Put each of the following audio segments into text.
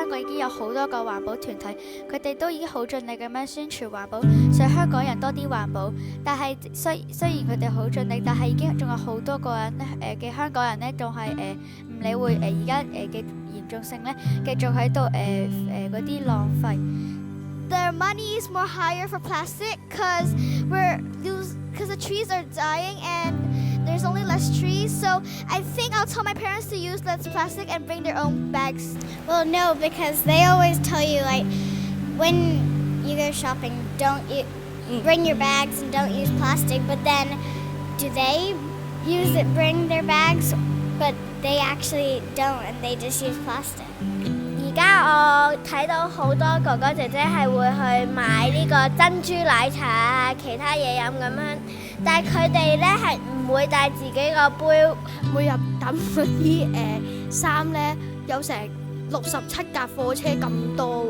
香港已經有好多個環保團體，佢哋都已經好盡力咁樣宣傳環保，想香港人多啲環保。但係雖然佢哋好盡力，但係已經仲有好多個人咧嘅香港人呢，仲係唔理會而家嘅嚴重性呢，繼續喺度嗰啲浪費。The money is more higher for plastic because the trees are dying and there's only less trees. So I think I'll tell my parents to use less plastic and bring their own bags. Well, no, because they always tell you, like, when you go shopping, bring your bags and don't use plastic. But then, do they bring their bags? But they actually don't, and they just use plastic. 而家我睇到好多哥哥姐姐係會去買呢個珍珠奶茶啊，其他嘢飲咁樣，但係佢哋咧係唔會帶自己個杯。每日抌嗰啲衫咧，有成67架貨車咁多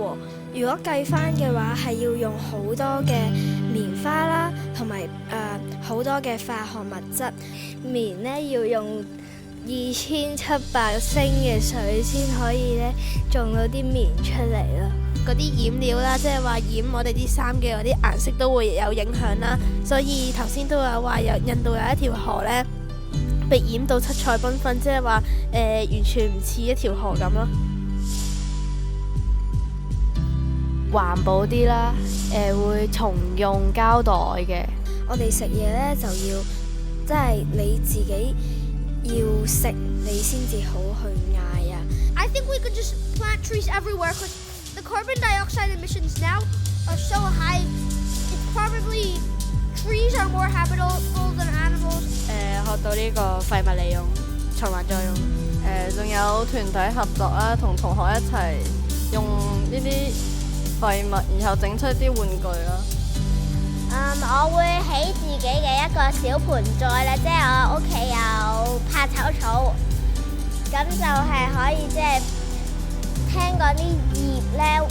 喎。如果計翻嘅話，係要用好多嘅棉花啦，同埋好多嘅化學物質。棉咧要用2700升嘅水先可以咧種到啲棉出嚟咯。嗰啲染料啦，即係話染我哋啲衫嘅嗰啲顏色都會有影響啦。所以頭先都有話印度有一條河咧，被染到七彩繽紛，即係話完全唔似一條河咁咯。環保啲啦，會重用膠袋嘅。我哋食嘢咧就要，即係你自己要食你先至好去嗌啊。I think we could just plant trees everywhere because the carbon dioxide emissions now are so high. It's probably trees are more habitable than animals. 學到呢個廢物利用、循環再用。仲有團體合作啦，同同學一齊用呢啲廢物，然後整出啲玩具啦。我會起自己嘅一個小盆栽咧，即係我屋企有怕醜草，咁就係可以即係聽講啲葉咧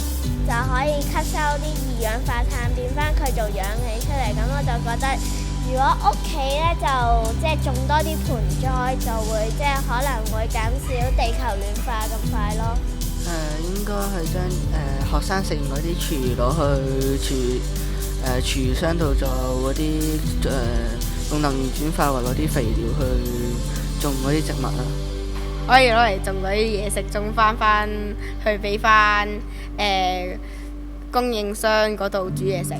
就可以吸收啲二氧化碳，變翻佢做氧氣出嚟。咁我就覺得，如果屋企咧就即係種多啲盆栽，就會即係可能會減少地球暖化咁快咯。應該係將學生食完嗰啲廚餘攞去廚餘箱度做嗰啲用能源轉化為嗰啲肥料去種嗰啲植物啦。可以攞嚟種嗰啲嘢食，種翻去俾翻供應商嗰度煮嘢食。